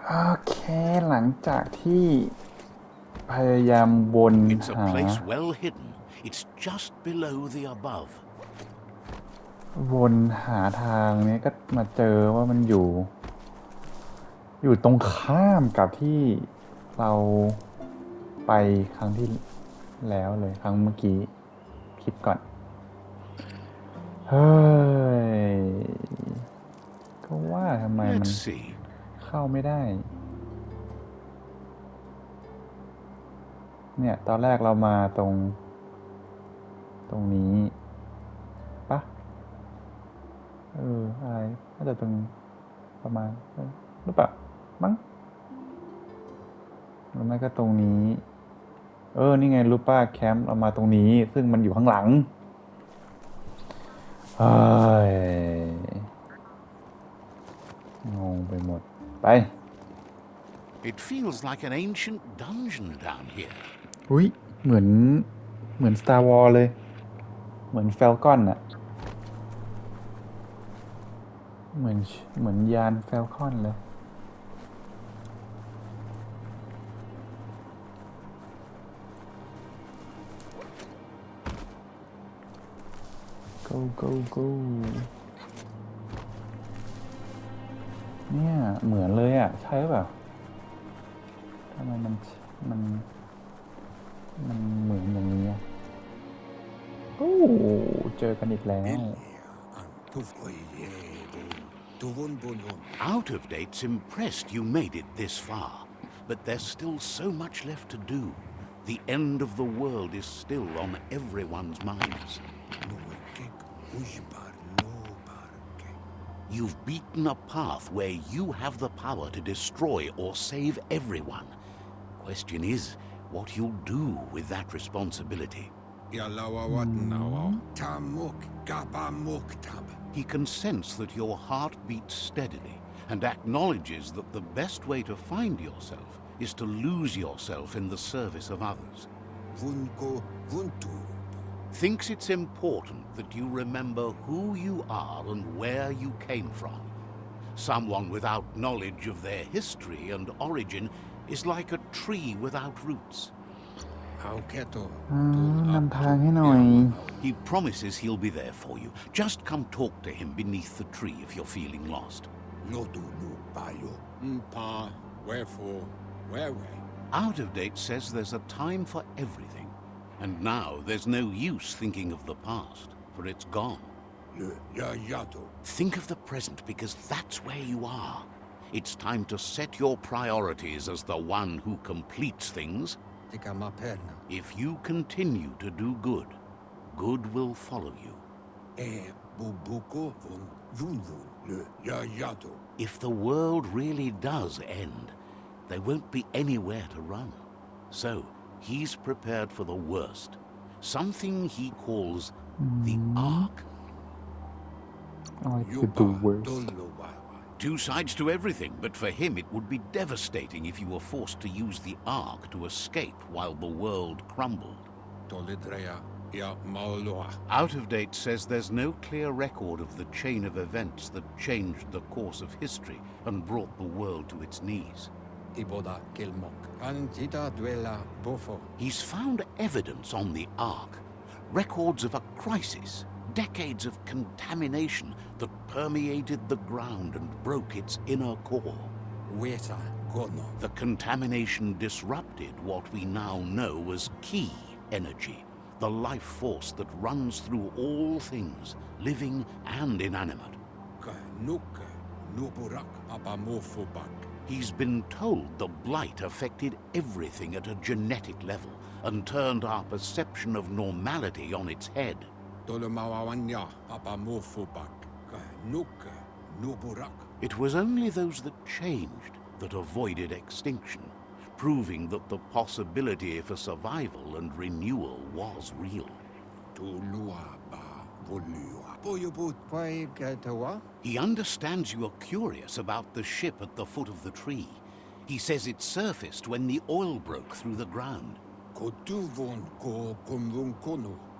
โอเคหลังจากที่พยายามวน It's a หา place well hidden. It's just below the above. วนหาทางนี้ก็มาเจอว่ามันอยู่ตรงข้ามกับที่เราไปครั้งที่แล้วเลยครั้งเมื่อกี้คลิปก่อนเฮ้ยก็ว่าทำไมมัน Let's see. เข้าไม่ได้เนี่ยตอนแรกเรามาตรงนี้ปะอะไรน่าจะตรงประมาณหรือเปล่ามั้งหรือไม่ก็ตรงนี้นี่ไงรูป้าแคมป์เรามาตรงนี้ซึ่งมันอยู่ข้างหลังเฮ้ยงงไปหมดไป It feels like an ancient dungeon down here. อุ้ยเหมือน Star Wars เลยเหมือนแฟลคอนอะเหมือนยานแฟลคอนเลย go go go เนี่ยเหมือนเลยอะใช่หรือเปล่าทำไมมันเหมือนอย่างนี้อะโอ้เจอกันอีกแล้ว Out of date's impressed you made it this far, but there's still so much left to do. The end of the world is still on everyone's minds. You've beaten a path where you have the power to destroy or save everyone. Question is, what you'll do with that responsibility. He can sense that your heart beats steadily and acknowledges that the best way to find yourself is to lose yourself in the service of others. Thinks it's important that you remember who you are and where you came from. Someone without knowledge of their history and origin is like a tree without roots. นำทางให้หน่อย He promises he'll be there for you. Just come talk to him beneath the tree if you're feeling lost. Wherefore, where? Out of date says there's a time for everything. And now there's no use thinking of the past, for it's gone. Think of the present because that's where you are. It's time to set your priorities as the one who completes things. If you continue to do good, good will follow you. If the world really does end, there won't be anywhere to run. So, he's prepared for the worst, something he calls the Ark. I could do worse. Two sides to everything, but for him it would be devastating if you were forced to use the Ark to escape while the world crumbled. Out of date says there's no clear record of the chain of events that changed the course of history and brought the world to its knees. He's found evidence on the Ark, records of a crisis, decades of contamination that permeated the ground and broke its inner core. The contamination disrupted what we now know as key energy, the life force that runs through all things, living and inanimate. He's been told the blight affected everything at a genetic level and turned our perception of normality on its head. It was only those that changed that avoided extinction, proving that the possibility for survival and renewal was real. He understands you are curious about the ship at the foot of the tree. He says it surfaced when the oil broke through the ground.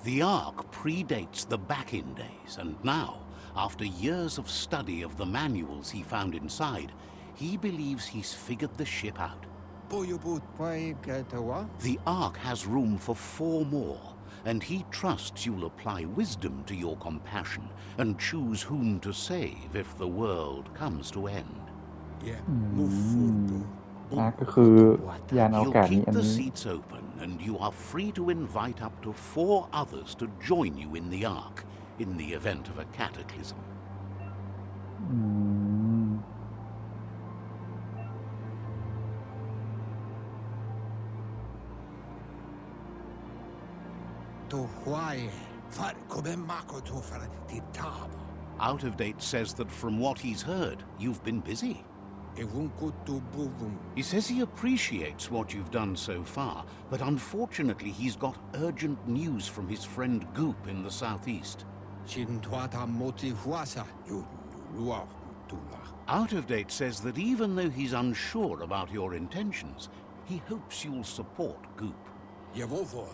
The Ark predates the back-in days, and now, after years of study of the manuals he found inside, He believes he's figured the ship out. Biomutant The Ark has room for 4 more, and he trusts you'll apply wisdom to your compassion and choose whom to save if the world comes to end. yeah Mufuto ก็คือยานอว He'll กาศนี้ keep อัน the นี้ seats open, and you are free to invite up to 4 others to join you in the Ark in the event of a cataclysm. อืม to Hawaii Farkoben Makoto Titaba Out of Date says that from what he's heard, you've been busy. Evunkutu Buvum He says he appreciates what you've done so far, but unfortunately he's got urgent news from his friend Goop in the southeast. Chintwata Moti Huasa Yulua Tula Out of Date says that even though he's unsure about your intentions, he hopes you'll support Goop. Yevovo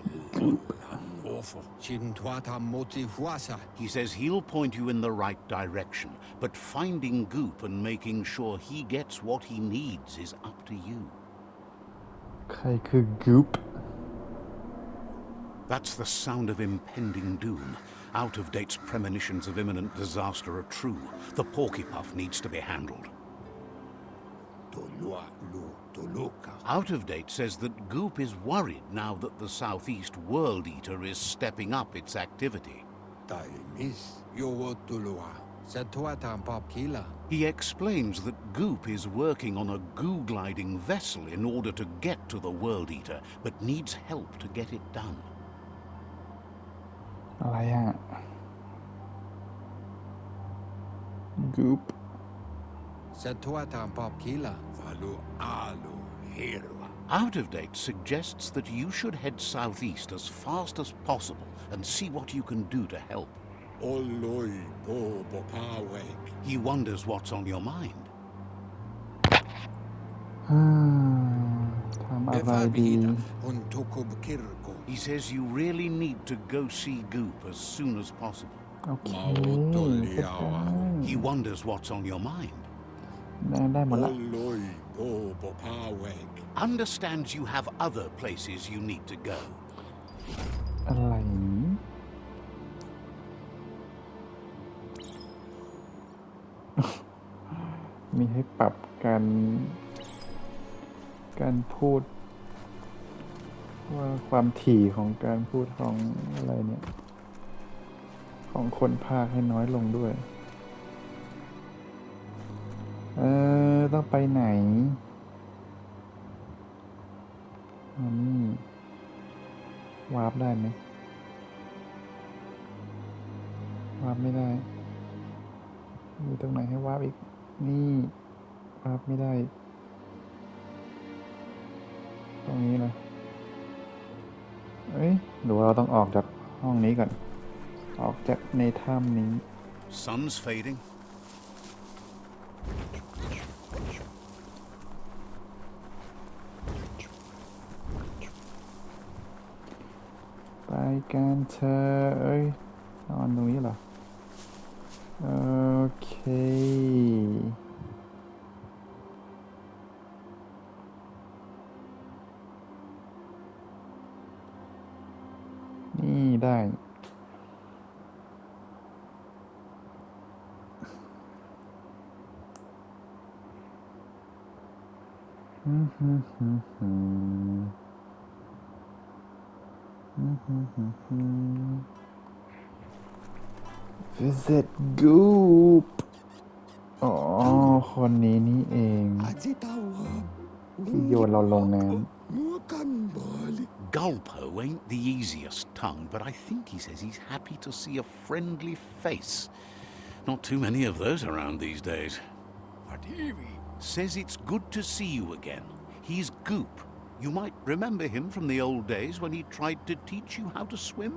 Awful Chintwata Moti Huasa He says he'll point you in the right direction, but finding Goop and making sure he gets what he needs is up to you. ใครคือ Goop That's the sound of impending doom. Out of Date's premonitions of imminent disaster are true. The porcupine needs to be handled. Tolua Lu Toluka Out of Date says that Goop is worried now that the Southeast World Eater is stepping up its activity. Taimis Yowo Tulua Setwata Papkila He explains that Goop is working on a goo-gliding vessel in order to get to the World Eater, but needs help to get it done. อะไรอ่ะ Goop Setwata Papkila Valu Alu Hirwa Out of Date suggests that you should head southeast as fast as possible and see what you can do to help. Oloi Bobo Pawek He wonders what's on your mind. ทำอะไรดี Bevabida Untukub Kirko He says you really need to go see Goop as soon as possible. โอเค Mautuliawa ก็ได้ He wonders what's on your mind. ได้หมดละ Oloi Bobo Pawek Understands you have other places you need to go. อะไรนี้ มีให้ปรับการพูด ว่าความถี่ของการพูดของอะไรเนี่ย ของคนพากย์ให้น้อยลงด้วย ต้องไปไหนอันนี้วาร์ปได้ไหมวาร์ปไม่ได้ มีตรงไหนให้วาร์ปอีก นี่วาร์ปไม่ได้ ตรงนี้นะเอ้ยหรือว่าเราต้องออกจากห้องนี้ก่อน ออกจากในถ้ำนี้ Sun's fading. ไปกันเธอะเอ้ยนอนตรงนี้เหรอ โอเค นี่ได้ Visit Goop อ๋อ คนนี้นี่เอง Azitawa ที่โยนเราลงน้ Mukan Bali Gulpo ain't the easiest tongue, but I think he says he's happy to see a friendly face. Not too many of those around these days. Fadivi Says it's good to see you again. He's Goop. You might remember him from the old days when he tried to teach you how to swim.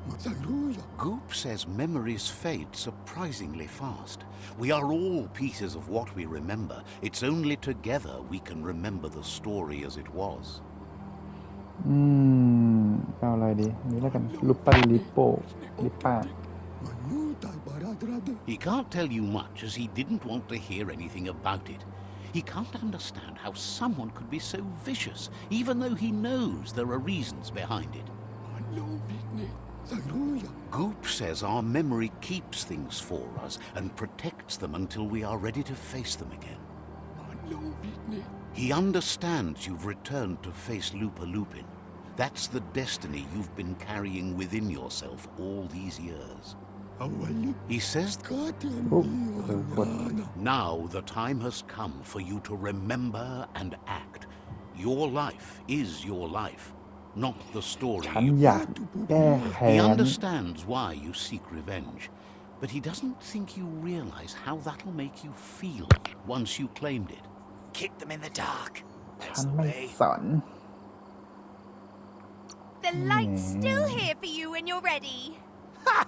Mazaluya Goop says memories fade surprisingly fast. We are all pieces of what we remember. It's only together we can remember the story as it was. เอาอะไรดีอันนี้แล้วกันลูปปันลิปโปลิปป้า Manuta Baradrade He can't tell you much as he didn't want to hear anything about it. He can't understand how someone could be so vicious, even though he knows there are reasons behind it. มันรู้ผิดนี่จะรู้หรอก Goop says our memory keeps things for us and protects them until we are ready to face them again. มันรู้ผิดนี่ He understands you've returned to face Lupa Lupin. That's the destiny you've been carrying within yourself all these years. เอาวันนี้ He says ก็เตรียม โอ้ ดี เอ วั อน กด งาน now the time has come for you to remember and act. Your life is your life, not the story ฉัน you อยากแก้แค้ He น understands why you seek revenge, but he doesn't think you realize how that'll make you feel once you claimed it. Kick them in the dark. ฉั That's น the ไม่ way. สน The light's still here for you when you're ready. Ha!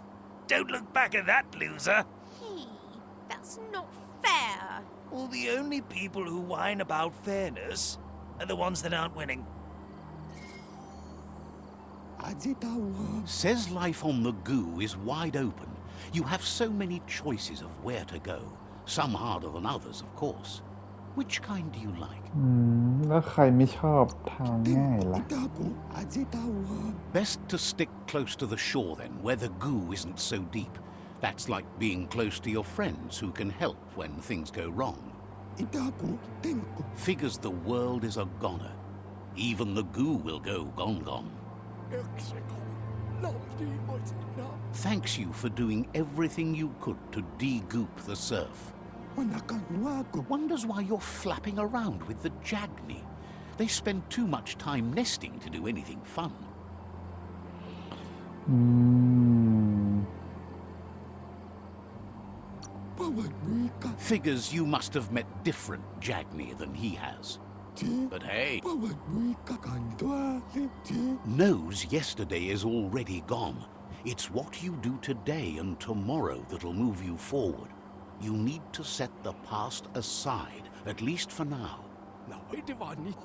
Don't look back at that, loser. Hey, that's not fair. Well, the only people who whine about fairness are the ones that aren't winning. อาจจะตาวา Says life on the goo is wide open. You have so many choices of where to go, some harder than others, of course. Which kind do you like? แล้วใครไม่ชอบทางง่ายล่ะ ตากูอาจจะตาวา Best to stick close to the shore then, where the goo isn't so deep. That's like being close to your friends who can help when things go wrong. อิตากูเต็งกู Figures the world is a goner. Even the goo will go gone. เอ็กซ์เอ็กลำดีหมดนะ Thanks you for doing everything you could to de-goop the surf. วันนักว่ากู Wonders why you're flapping around with the Jagni. They spend too much time nesting to do anything fun. ประวัติมีกัน Figures you must have met different Jagni than he has. ที่ But hey, ประวัติมีกันตัวเล็กที่ knows yesterday is already gone. It's what you do today and tomorrow that'll move you forward. You need to set the past aside, at least for now. เราไว้ในวันนี้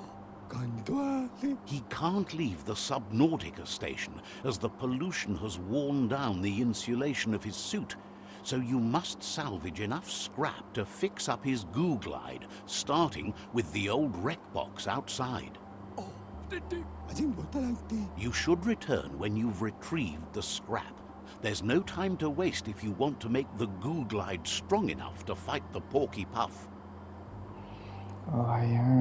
กันตัวเล็ก He can't leave the Subnautica station as the pollution has worn down the insulation of his suit, so you must salvage enough scrap to fix up his goo glide, starting with the old wreck box outside. โอ้เด็กๆอาจจะหมดตารางตี You should return when you've retrieved the scrap. There's no time to waste if you want to make the goo glide strong enough to fight the porky puff. อะไรอ่ะ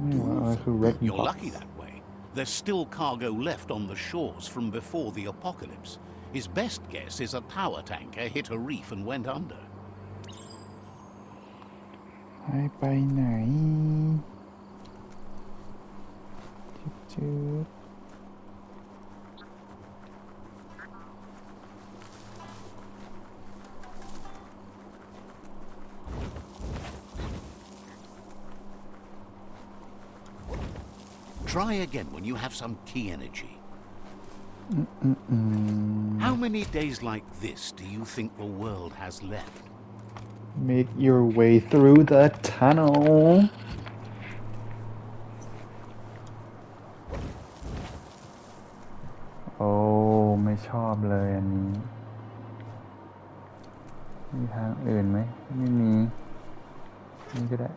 นี่อะไรคือ Red You're Box lucky that way. There's still cargo left on the shores from before the apocalypse. His best guess is a tower tanker hit a reef and went under. ให้ไปไหนจืด Try again when you have some key energy. How many days like this do you think the world has left? Make your way through the tunnel โอ้ไม่ชอบเลยอันนี้ มีทางอื่นไหม ไม่มี นี่ก็ได้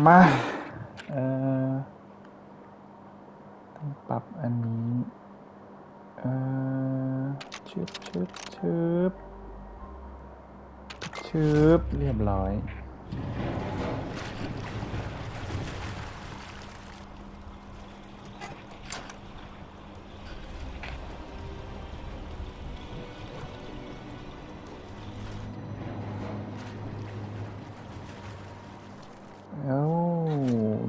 มาต้องปรับอันนี้ชึบเรียบร้อย เอ้า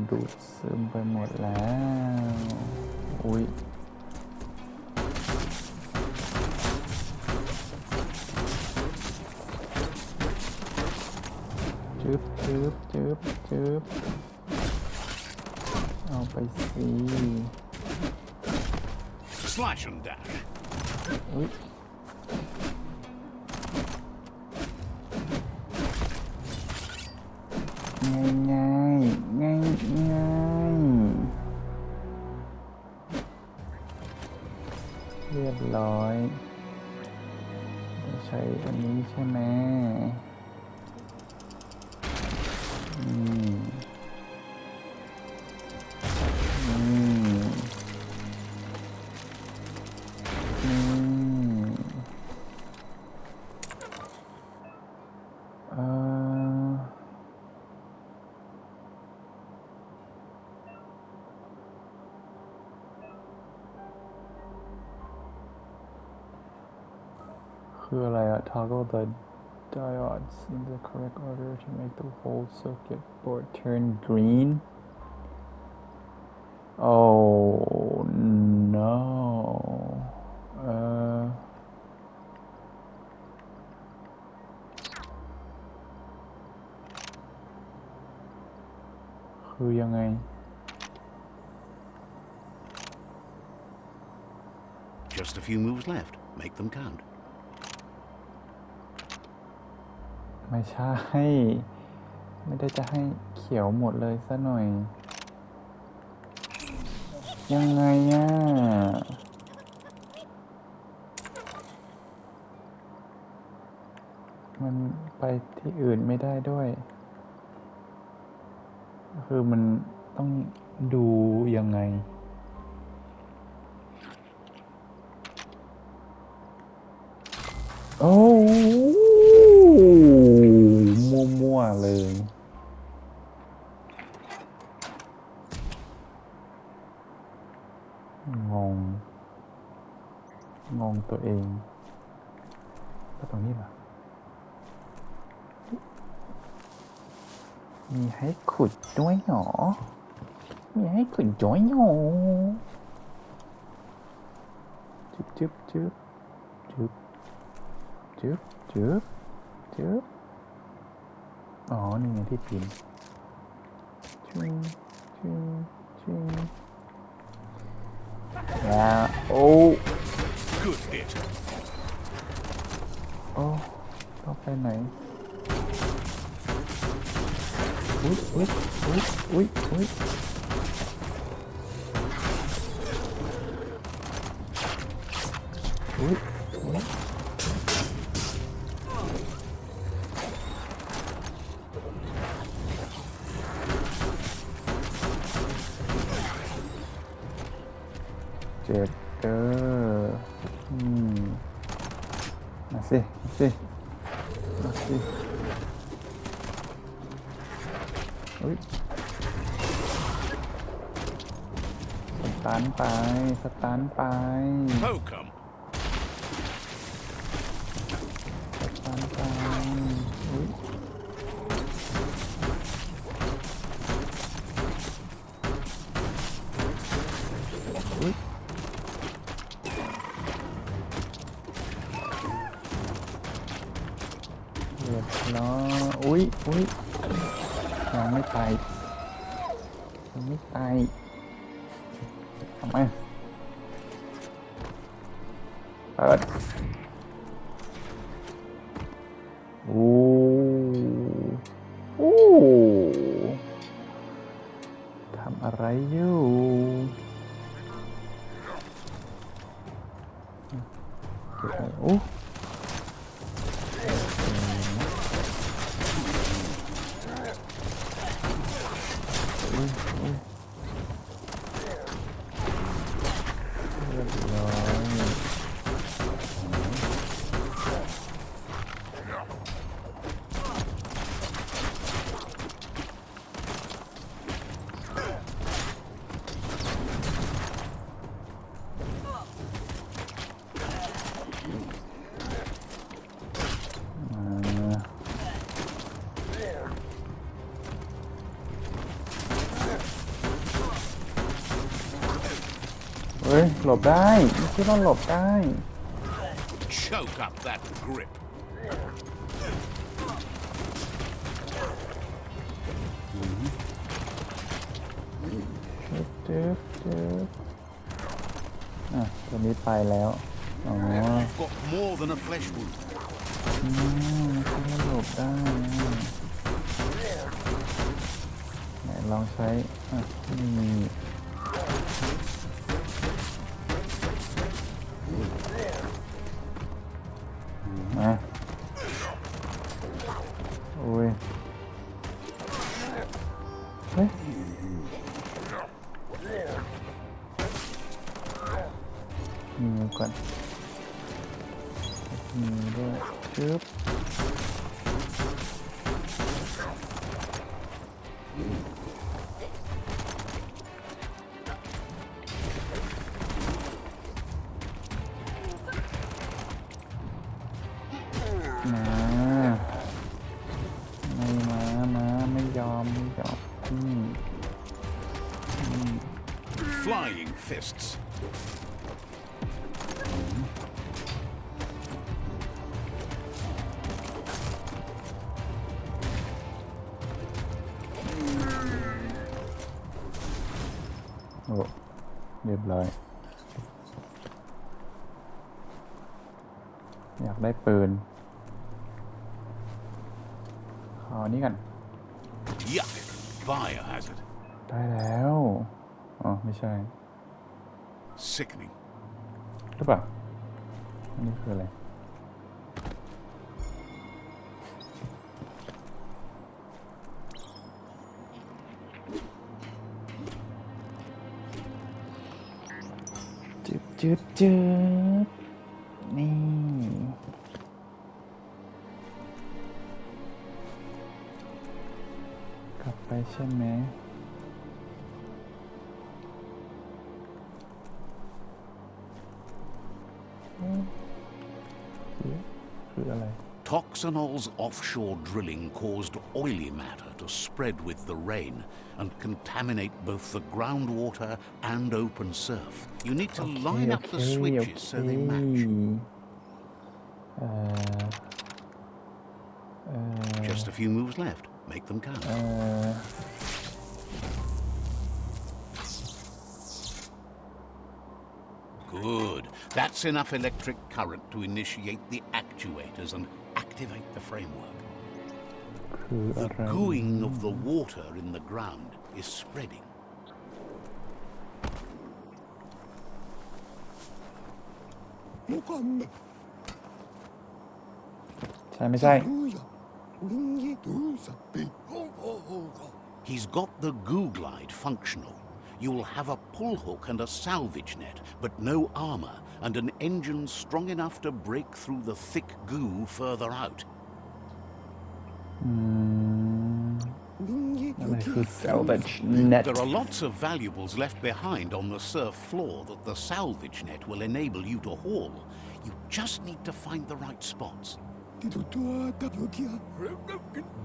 ดูดซึมไปหมดแล้วอุ้ยจึบเอาไปสิ Slash and dash. อุ้ย ง่ายง่ายง่ายเรียบร้อยจะใช้อันนี้ใช่ไหมอืมอืมอืมคืออะไรอะ toggle the diodes in the correct order to make the whole circuit board turn green oh no คือยังไง Just a few moves left. Make them count. ไม่ใช่ ไม่ได้จะให้เขียวหมดเลยซะหน่อย ยังไงอ่ะ มันไปที่อื่นไม่ได้ด้วย คือมันต้องดูยังไง โอ้มั่วๆเลย งง งงตัวเองแล้วตรงนี้เหรอ มีให้ขุดด้วยหรอ มีให้ขุดด้วยหรอจึ๊บจึ๊บจึ๊บจึ๊บจึ๊บจึ๊บจึ๊บอ๋อ นี่ไงที่พิมพ์ชิงชิงชิงแล้วโอ้ Good hit. โอ้ต้องไปไหน อุ๊ยอุ๊ยอุ๊ยอุ๊ยอุ๊ยอุ๊ยอุ๊ยเจ็บเด้อมาสิมาสิมาสิอุ๊ยสตันไปสตันไป Poke 'em. สตันไปอุ๊ยอุ๊ยเรียบร้อยอุ๊ยอุ๊ยยังไม่ไปยังไม่ไปทำไมเปิดโอ้โอ้ทำอะไรอยู่เก็บไว้โอ้อุ๊ยอุ๊ยเรียบร้อยเฮ้ยหลบได้ไม่คิดว่าหลบได้ Choke up that grip. จึ๊บจึ๊บอ่ะตัวนี้ไปแล้วอ๋อ Got more than a flesh wound. ไม่คิดว่าหลบได้ ลองใช้นี่มาโอ้ยเฮ้ยมือก่อนมือด้วยชึบไม่ยอมFlying fists. โอ้เรียบร้อยอยากได้ปืนขอนี้กัน Yuck! Biohazard. ได้แล้วอ๋อไม่ใช่ Sickening. หรือเปล่าอันนี้คืออะไรจืดนี่กลับไปใช่ไหมคืออะไร Toxanol's offshore drilling caused oily matter to spread with the rain and contaminate both the groundwater and open surf. You need to line up the switches so they match. Just a few moves left. Make them count. Good. That's enough electric current to initiate the actuators and activate the framework. The gooing of the water in the ground is spreading. ใช่ไม่ใช่ He's got the goo glide functional. You'll have a pull hook and a salvage net, but no armor, and an engine strong enough to break through the thick goo further out. อะไรคือ salvage net There are lots of valuables left behind on the surf floor that the salvage net will enable you to haul. You just need to find the right spots.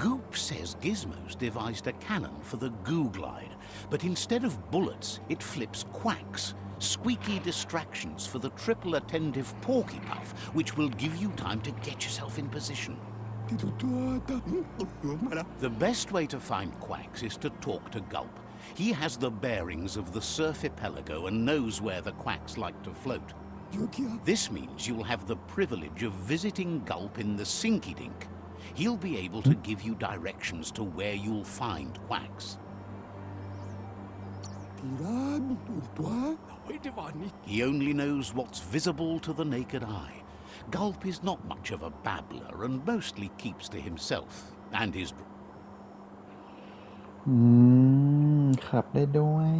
Goop says Gizmo's devised a cannon for the goo glide, but instead of bullets, it flips quacks, squeaky distractions for the triple attentive porky puff, which will give you time to get yourself in position. The best way to find quacks is to talk to Gulp. He has the bearings of the surf archipelago and knows where the quacks like to float. This means you'll have the privilege of visiting Gulp in the Sinky Dink. He'll be able to give you directions to where you'll find quacks. He only knows what's visible to the naked eye. Gulp is not much of a babbler and mostly keeps to himself and his... ขับได้ด้วย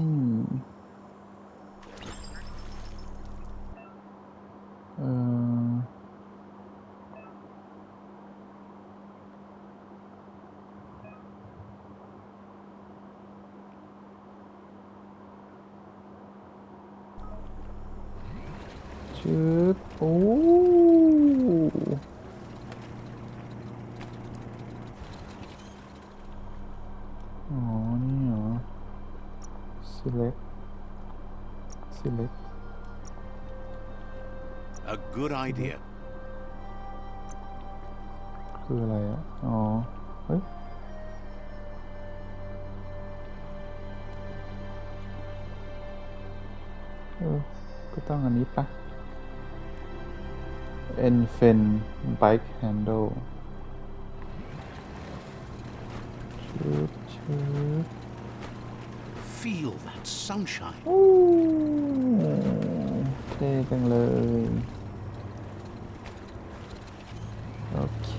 โอ้อ๋อนี่เหรอ select A good idea. คืออะไรอ่ะอ๋อเฮ้ยก็ต้องอันนี้ปะ Enfen bike handle ชึบ feel that sunshine. โอ้เท่จังเลยโอเค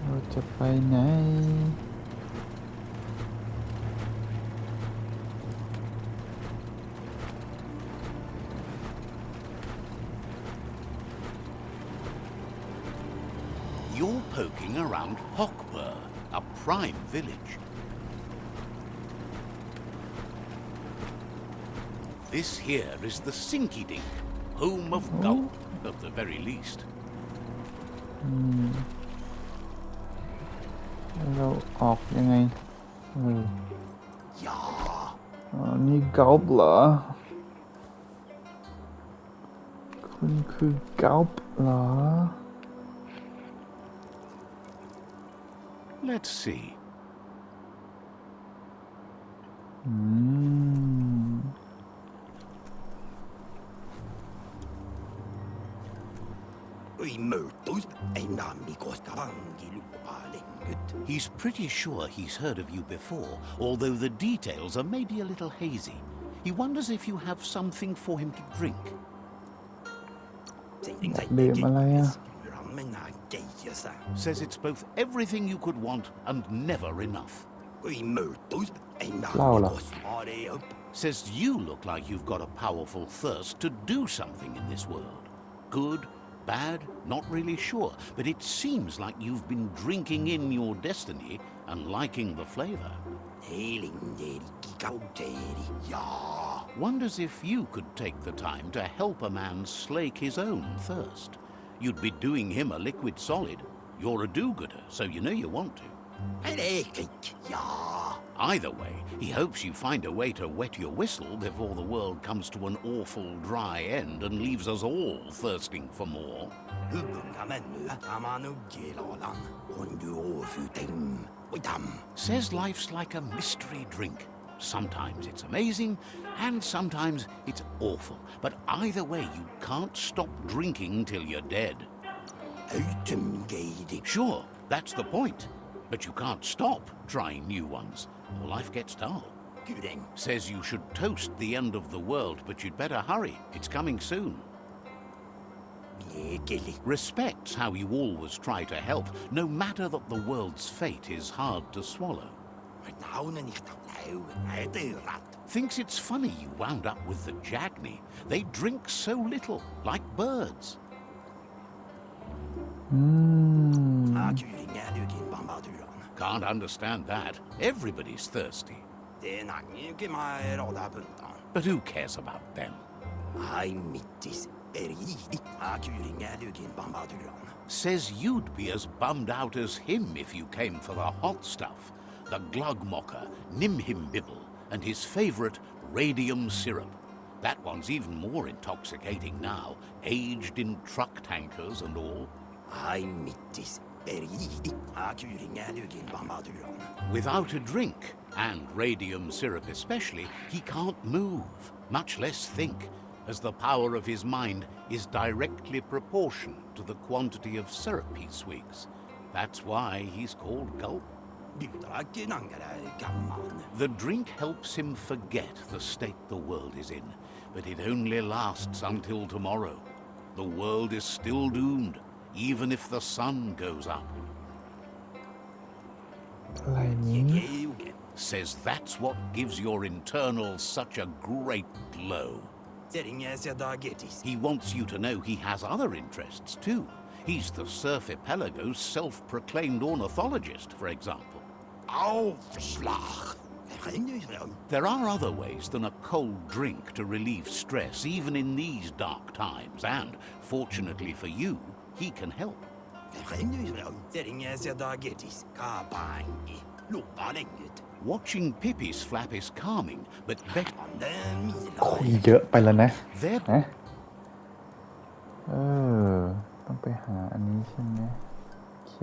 เราจะไปไหนYou're poking around Hockbur, a prime village. This here is the Sinky Dink, home of Gulp, at the very least. เราออกยังไงJa, อ๋อนี่เกาป์เหรอคุณคือเกาป์เหรอ let's see. 为某都哎那米国他帮一路把领域。 He's pretty sure he's heard of you before, although the details are maybe a little hazy. He wonders if you have something for him to drink. ดื่มอะไรอ่ะ Says it's both everything you could want and never enough. 为某都哎那 เหล้าเหรอ Says you look like you've got a powerful thirst to do something in this world. Good, bad, not really sure, but it seems like you've been drinking in your destiny and liking the flavor. Wonders if you could take the time to help a man slake his own thirst. You'd be doing him a liquid solid. You're a do-gooder, so you know you want to. Either way, he hopes you find a way to wet your whistle before the world comes to an awful dry end and leaves us all thirsting for more. Says life's like a mystery drink. Sometimes it's amazing, and sometimes it's awful. But either way, you can't stop drinking till you're dead. Sure, that's the point. But you can't stop trying new ones, or life gets dull. Says you should toast the end of the world, but you'd better hurry. It's coming soon. Respects how you always try to help, no matter that the world's fate is hard to swallow. Thinks it's funny you wound up with the Jagni. They drink so little, like birds. Can't understand that. Everybody's thirsty. But who cares about them? Says you'd be as bummed out as him if you came for the hot stuff. The Glugmocker, Nimhimbibble, and his favourite radium syrup. That one's even more intoxicating now, aged in truck tankers and all. Without a drink, and radium syrup especially, he can't move, much less think, as the power of his mind is directly proportional to the quantity of syrup he swigs. That's why he's called Gulp. The drink helps him forget the state the world is in, but it only lasts until tomorrow. The world is still doomed, even if the sun goes up. อะไรนี้ Says that's what gives your internals such a great glow. He wants you to know he has other interests too. He's the Surfipelago's self-proclaimed ornithologist, for example. There are other ways than a cold drink to relieve stress, even in these dark times, and, fortunately for you, he can help. Watching Pippi's flap is calming, but better. คุยเยอะไปแล้วนะ They're ฮะต้องไปหาอันนี้ใช่ไหมโอเค